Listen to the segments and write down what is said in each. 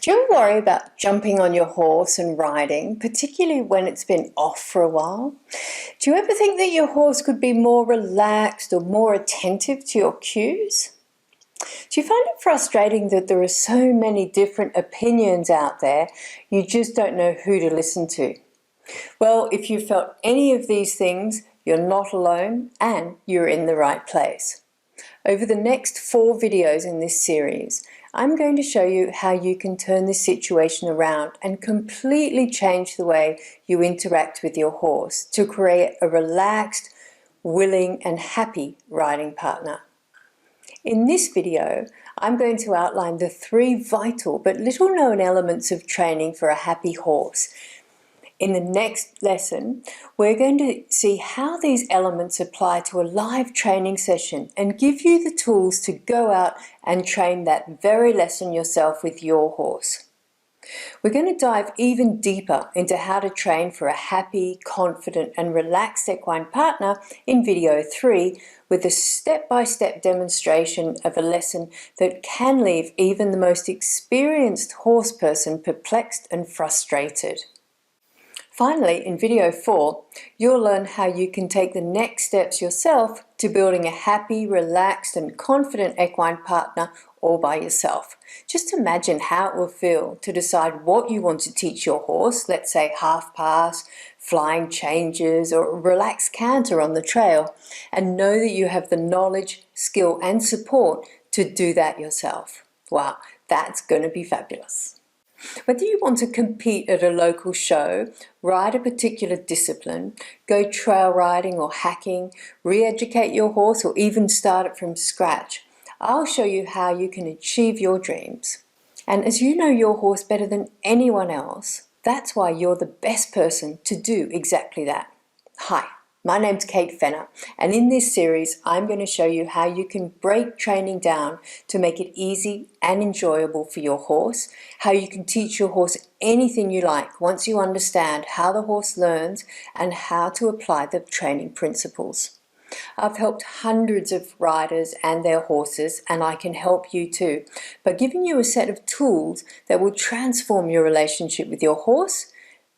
Do you ever worry about jumping on your horse and riding, particularly when it's been off for a while? Do you ever think that your horse could be more relaxed or more attentive to your cues? Do you find it frustrating that there are so many different opinions out there, you just don't know who to listen to? Well, if you felt any of these things, you're not alone and you're in the right place. Over the next 4 videos in this series, I'm going to show you how you can turn this situation around and completely change the way you interact with your horse to create a relaxed, willing and happy riding partner. In this video, I'm going to outline the 3 vital but little known elements of training for a happy horse. In the next lesson, we're going to see how these elements apply to a live training session and give you the tools to go out and train that very lesson yourself with your horse. We're going to dive even deeper into how to train for a happy, confident and relaxed equine partner in video 3 with a step-by-step demonstration of a lesson that can leave even the most experienced horse person perplexed and frustrated. Finally, in video 4, you'll learn how you can take the next steps yourself to building a happy, relaxed and confident equine partner all by yourself. Just imagine how it will feel to decide what you want to teach your horse, let's say half pass, flying changes or a relaxed canter on the trail, and know that you have the knowledge, skill and support to do that yourself. Wow, that's going to be fabulous. Whether you want to compete at a local show, ride a particular discipline, go trail riding or hacking, re-educate your horse or even start it from scratch, I'll show you how you can achieve your dreams. And as you know your horse better than anyone else, that's why you're the best person to do exactly that. Hi. My name's Kate Fenner, and in this series I'm going to show you how you can break training down to make it easy and enjoyable for your horse, how you can teach your horse anything you like once you understand how the horse learns and how to apply the training principles. I've helped hundreds of riders and their horses, and I can help you too, by giving you a set of tools that will transform your relationship with your horse,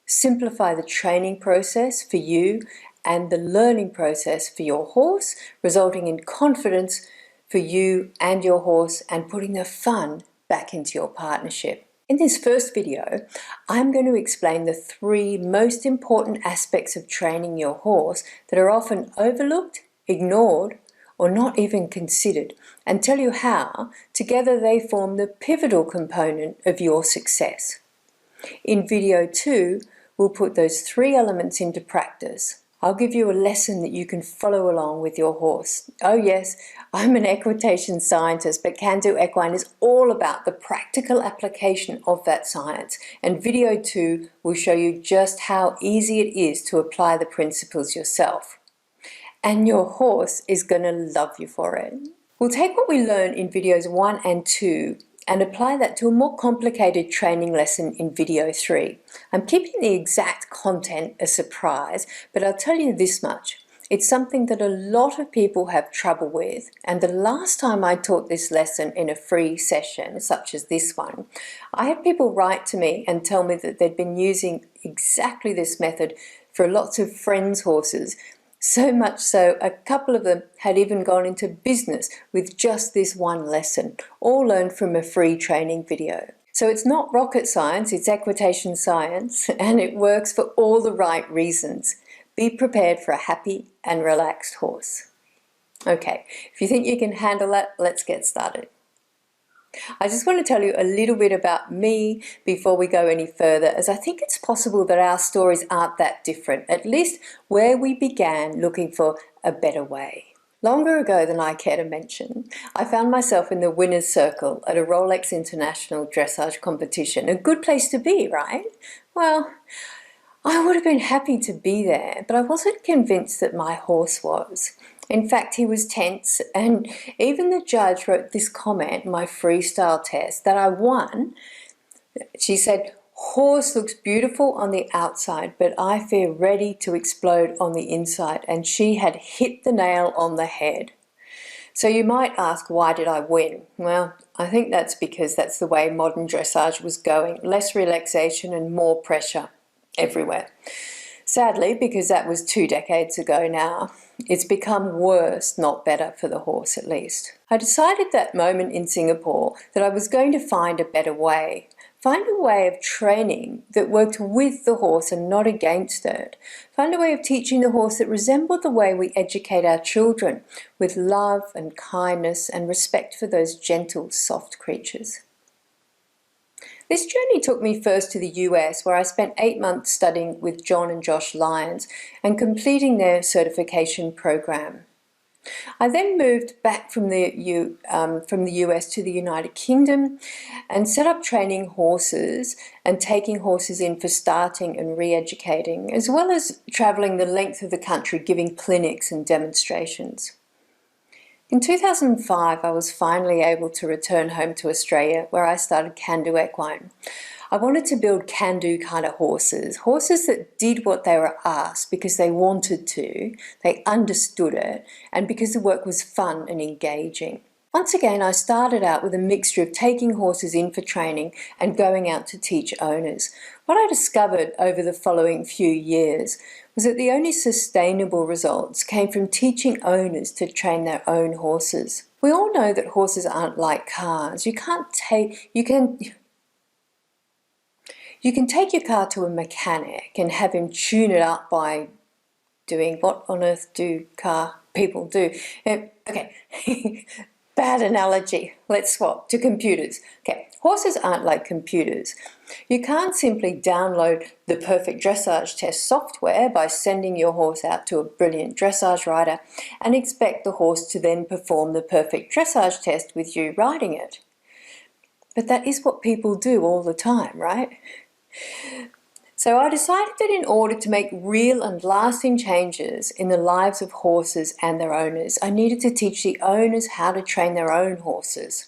simplify the training process for you and the learning process for your horse, resulting in confidence for you and your horse and putting the fun back into your partnership. In this first video, I'm going to explain the 3 most important aspects of training your horse that are often overlooked, ignored, or not even considered, and tell you how, together they form the pivotal component of your success. In video 2, we'll put those 3 elements into practice. I'll give you a lesson that you can follow along with your horse. Oh yes, I'm an equitation scientist, but Can Do Equine is all about the practical application of that science. And video 2 will show you just how easy it is to apply the principles yourself. And your horse is going to love you for it. We'll take what we learn in videos 1 and 2 and apply that to a more complicated training lesson in video 3. I'm keeping the exact content a surprise, but I'll tell you this much. It's something that a lot of people have trouble with, and the last time I taught this lesson in a free session, such as this one, I had people write to me and tell me that they'd been using exactly this method for lots of friends' horses. So much so, a couple of them had even gone into business with just this one lesson, all learned from a free training video. So it's not rocket science, it's equitation science, and it works for all the right reasons. Be prepared for a happy and relaxed horse. Okay, if you think you can handle that, let's get started. I just want to tell you a little bit about me before we go any further, as I think it's possible that our stories aren't that different, at least where we began looking for a better way. Longer ago than I care to mention, I found myself in the winner's circle at a Rolex International dressage competition. A good place to be, right? Well, I would have been happy to be there, but I wasn't convinced that my horse was. In fact, he was tense, and even the judge wrote this comment, my freestyle test, that I won. She said, "Horse looks beautiful on the outside, but I fear ready to explode on the inside," and she had hit the nail on the head. So you might ask, why did I win? Well, I think that's because that's the way modern dressage was going. Less relaxation and more pressure everywhere. Sadly, because that was 2 decades ago now, it's become worse, not better for the horse at least. I decided that moment in Singapore that I was going to find a better way. Find a way of training that worked with the horse and not against it. Find a way of teaching the horse that resembled the way we educate our children, with love and kindness and respect for those gentle, soft creatures. This journey took me first to the US, where I spent 8 months studying with John and Josh Lyons and completing their certification program. I then moved back from the US to the United Kingdom and set up training horses and taking horses in for starting and re-educating, as well as travelling the length of the country giving clinics and demonstrations. In 2005, I was finally able to return home to Australia, where I started Can-Do Equine. I wanted to build can-do kind of horses, horses that did what they were asked because they wanted to, they understood it, and because the work was fun and engaging. Once again, I started out with a mixture of taking horses in for training and going out to teach owners. What I discovered over the following few years was that the only sustainable results came from teaching owners to train their own horses. We all know that horses aren't like cars. You can take your car to a mechanic and have him tune it up by doing what on earth do car people do? Okay, bad analogy. Let's swap to computers. Okay, horses aren't like computers. You can't simply download the perfect dressage test software by sending your horse out to a brilliant dressage rider and expect the horse to then perform the perfect dressage test with you riding it. But that is what people do all the time, right? So I decided that in order to make real and lasting changes in the lives of horses and their owners, I needed to teach the owners how to train their own horses.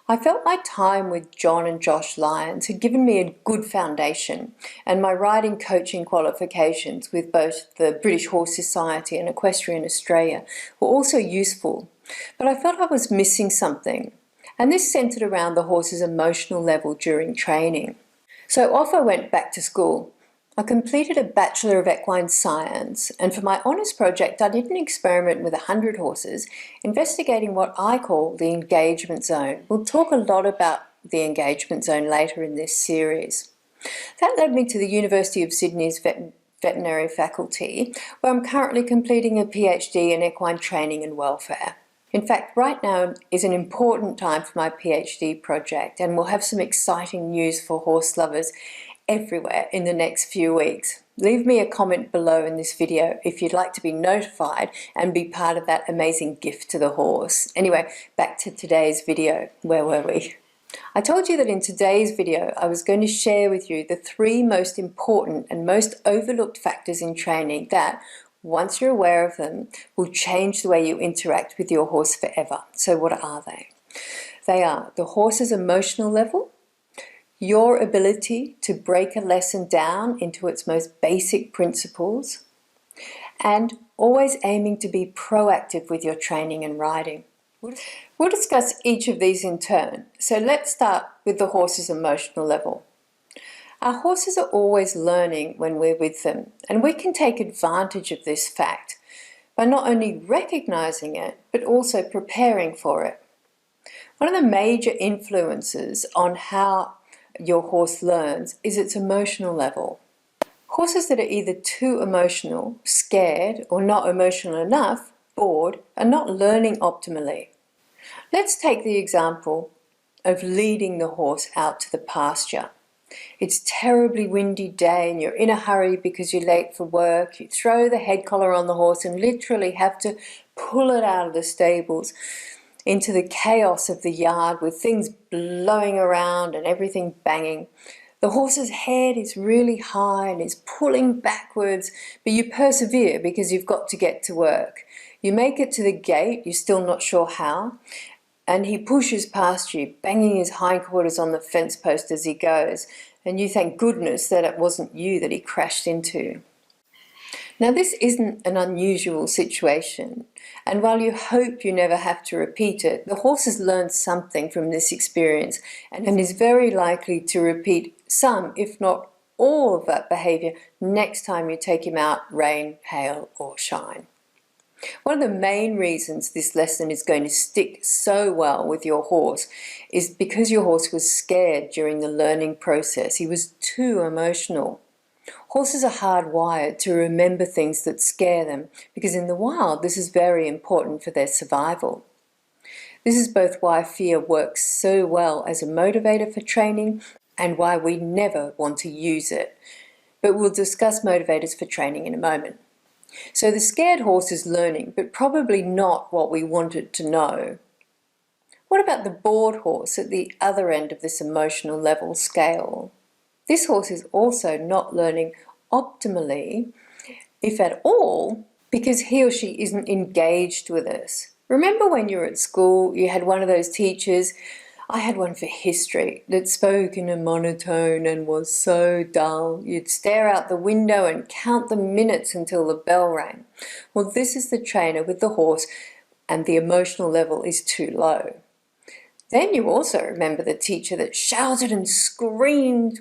I felt my time with John and Josh Lyons had given me a good foundation, and my riding coaching qualifications with both the British Horse Society and Equestrian Australia were also useful, but I felt I was missing something, and this centred around the horse's emotional level during training. So off I went back to school. I completed a Bachelor of Equine Science, and for my honours project I did an experiment with 100 horses, investigating what I call the engagement zone. We'll talk a lot about the engagement zone later in this series. That led me to the University of Sydney's veterinary faculty, where I'm currently completing a PhD in equine training and welfare. In fact, right now is an important time for my PhD project, and we'll have some exciting news for horse lovers everywhere in the next few weeks. Leave me a comment below in this video if you'd like to be notified and be part of that amazing gift to the horse. Anyway, back to today's video. Where were we? I told you that in today's video I was going to share with you the 3 most important and most overlooked factors in training that, once you're aware of them, will change the way you interact with your horse forever. So what are they? They are the horse's emotional level, your ability to break a lesson down into its most basic principles, and always aiming to be proactive with your training and riding. We'll discuss each of these in turn. So let's start with the horse's emotional level. Our horses are always learning when we're with them, and we can take advantage of this fact by not only recognizing it, but also preparing for it. One of the major influences on how your horse learns is its emotional level. Horses that are either too emotional, scared, or not emotional enough, bored, are not learning optimally. Let's take the example of leading the horse out to the pasture. It's a terribly windy day and you're in a hurry because you're late for work. You throw the head collar on the horse and literally have to pull it out of the stables into the chaos of the yard with things blowing around and everything banging. The horse's head is really high and is pulling backwards, but you persevere because you've got to get to work. You make it to the gate, you're still not sure how, and he pushes past you, banging his hindquarters on the fence post as he goes, and you thank goodness that it wasn't you that he crashed into. Now, this isn't an unusual situation, and while you hope you never have to repeat it, the horse has learned something from this experience and is very likely to repeat some, if not all, of that behaviour next time you take him out, rain, hail, or shine. One of the main reasons this lesson is going to stick so well with your horse is because your horse was scared during the learning process. He was too emotional. Horses are hardwired to remember things that scare them because in the wild this is very important for their survival. This is both why fear works so well as a motivator for training and why we never want to use it. But we'll discuss motivators for training in a moment. So the scared horse is learning, but probably not what we want it to know. What about the bored horse at the other end of this emotional level scale? This horse is also not learning optimally, if at all, because he or she isn't engaged with us. Remember when you were at school, you had one of those teachers, I had one for history, that spoke in a monotone and was so dull. You'd stare out the window and count the minutes until the bell rang. Well, this is the trainer with the horse and the emotional level is too low. Then you also remember the teacher that shouted and screamed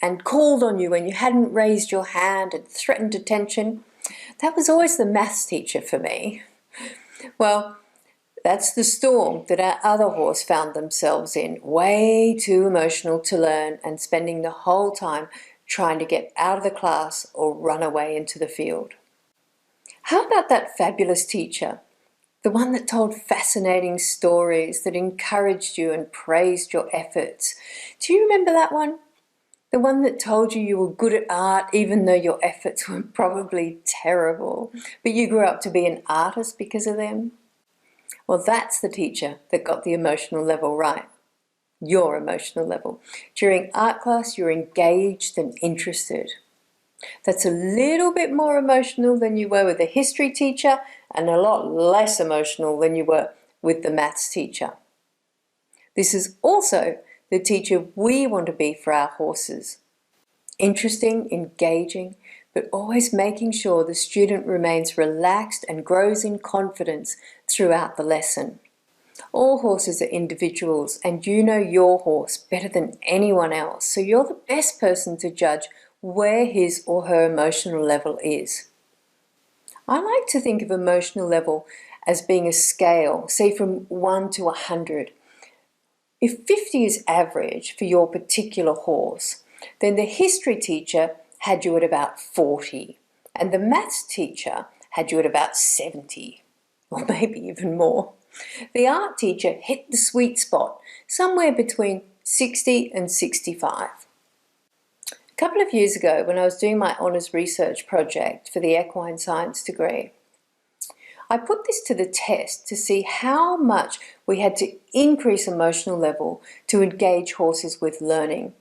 and called on you when you hadn't raised your hand and threatened attention. That was always the maths teacher for me. Well, that's the storm that our other horse found themselves in, way too emotional to learn and spending the whole time trying to get out of the class or run away into the field. How about that fabulous teacher? The one that told fascinating stories, that encouraged you and praised your efforts. Do you remember that one? The one that told you were good at art even though your efforts were probably terrible, but you grew up to be an artist because of them? Well, that's the teacher that got the emotional level right. Your emotional level. During art class, you're engaged and interested. That's a little bit more emotional than you were with the history teacher and a lot less emotional than you were with the maths teacher. This is also the teacher we want to be for our horses. Interesting, engaging, but always making sure the student remains relaxed and grows in confidence throughout the lesson. All horses are individuals and you know your horse better than anyone else, so you're the best person to judge where his or her emotional level is. I like to think of emotional level as being a scale, say from 1 to 100. If 50 is average for your particular horse, then the history teacher had you at about 40 and the maths teacher had you at about 70, or maybe even more. The art teacher hit the sweet spot somewhere between 60 and 65. A couple of years ago, when I was doing my honours research project for the equine science degree, I put this to the test to see how much we had to increase emotional level to engage horses with learning.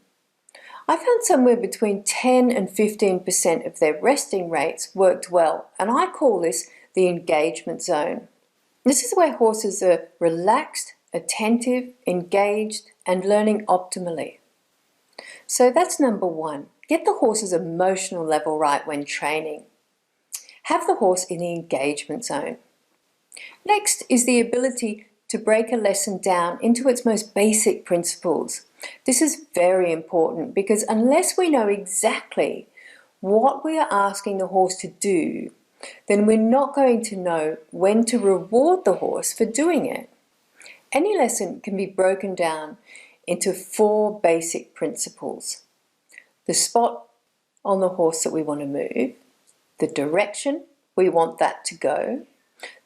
I found somewhere between 10 and 15% of their resting rates worked well, and I call this the engagement zone. This is where horses are relaxed, attentive, engaged, and learning optimally. So that's number one. Get the horse's emotional level right when training. Have the horse in the engagement zone. Next is the ability to break a lesson down into its most basic principles. This is very important because unless we know exactly what we are asking the horse to do, then we're not going to know when to reward the horse for doing it. Any lesson can be broken down into 4 basic principles. The spot on the horse that we want to move, the direction we want that to go,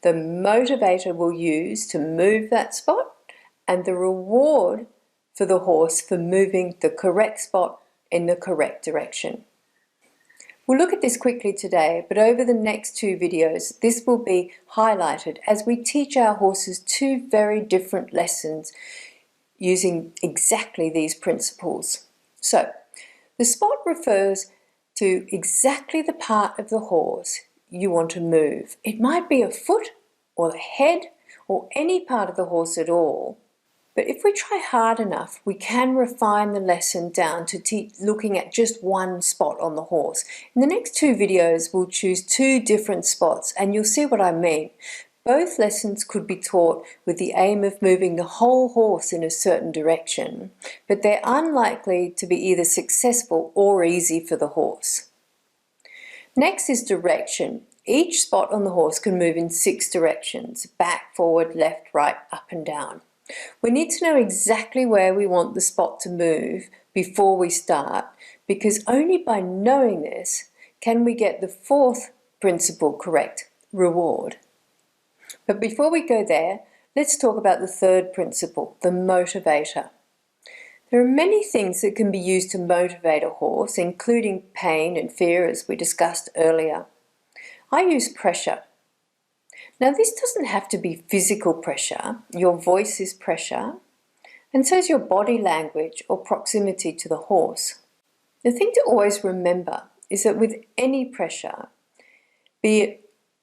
the motivator we'll use to move that spot, and the reward for the horse for moving the correct spot in the correct direction. We'll look at this quickly today, but over the next 2 videos, this will be highlighted as we teach our horses 2 very different lessons using exactly these principles. So, the spot refers to exactly the part of the horse you want to move. It might be a foot or the head or any part of the horse at all. But if we try hard enough, we can refine the lesson down to looking at just one spot on the horse. In the next two videos, we'll choose two different spots, and you'll see what I mean. Both lessons could be taught with the aim of moving the whole horse in a certain direction, but they're unlikely to be either successful or easy for the horse. Next is direction. Each spot on the horse can move in 6 directions: back, forward, left, right, up and down. We need to know exactly where we want the spot to move before we start, because only by knowing this can we get the 4th principle correct: reward. But before we go there, let's talk about the 3rd principle, the motivator. There are many things that can be used to motivate a horse, including pain and fear, as we discussed earlier. I use pressure. Now, this doesn't have to be physical pressure. Your voice is pressure, and so is your body language or proximity to the horse. The thing to always remember is that with any pressure, be it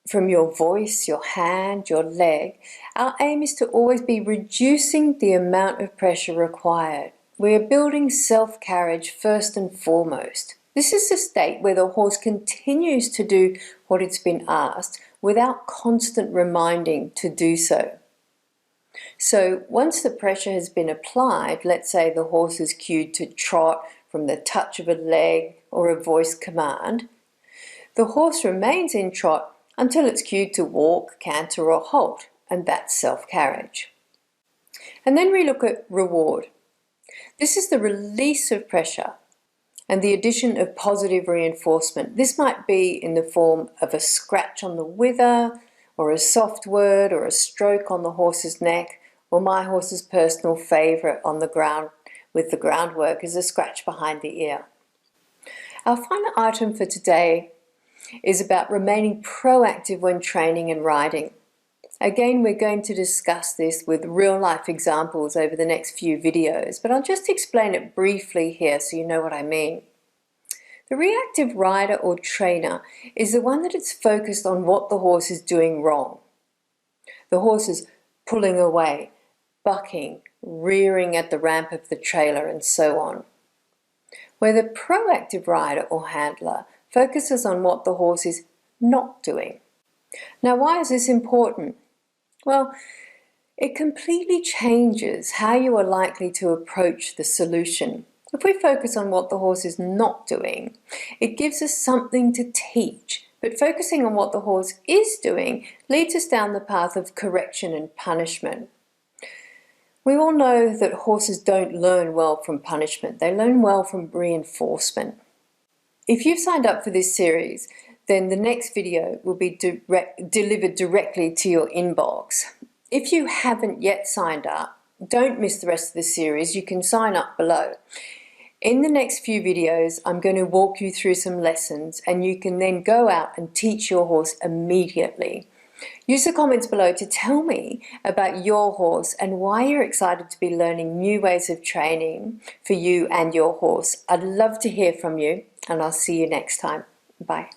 from your voice, your hand, your leg, our aim is to always be reducing the amount of pressure required. We are building self-carriage first and foremost. This is a state where the horse continues to do what it's been asked without constant reminding to do so. So once the pressure has been applied, let's say the horse is cued to trot from the touch of a leg or a voice command, the horse remains in trot until it's cued to walk, canter or halt, and that's self-carriage. And then we look at reward. This is the release of pressure and the addition of positive reinforcement. This might be in the form of a scratch on the wither, or a soft word, or a stroke on the horse's neck, or my horse's personal favourite on the ground with the groundwork is a scratch behind the ear. Our final item for today is about remaining proactive when training and riding. Again, we're going to discuss this with real-life examples over the next few videos, but I'll just explain it briefly here so you know what I mean. The reactive rider or trainer is the one that is focused on what the horse is doing wrong. The horse is pulling away, bucking, rearing at the ramp of the trailer, and so on. Where the proactive rider or handler focuses on what the horse is not doing. Now, why is this important? Well, it completely changes how you are likely to approach the solution. If we focus on what the horse is not doing, it gives us something to teach, but focusing on what the horse is doing leads us down the path of correction and punishment. We all know that horses don't learn well from punishment, they learn well from reinforcement. If you've signed up for this series, then the next video will be delivered directly to your inbox. If you haven't yet signed up, don't miss the rest of the series. You can sign up below. In the next few videos, I'm going to walk you through some lessons, and you can then go out and teach your horse immediately. Use the comments below to tell me about your horse and why you're excited to be learning new ways of training for you and your horse. I'd love to hear from you, and I'll see you next time. Bye.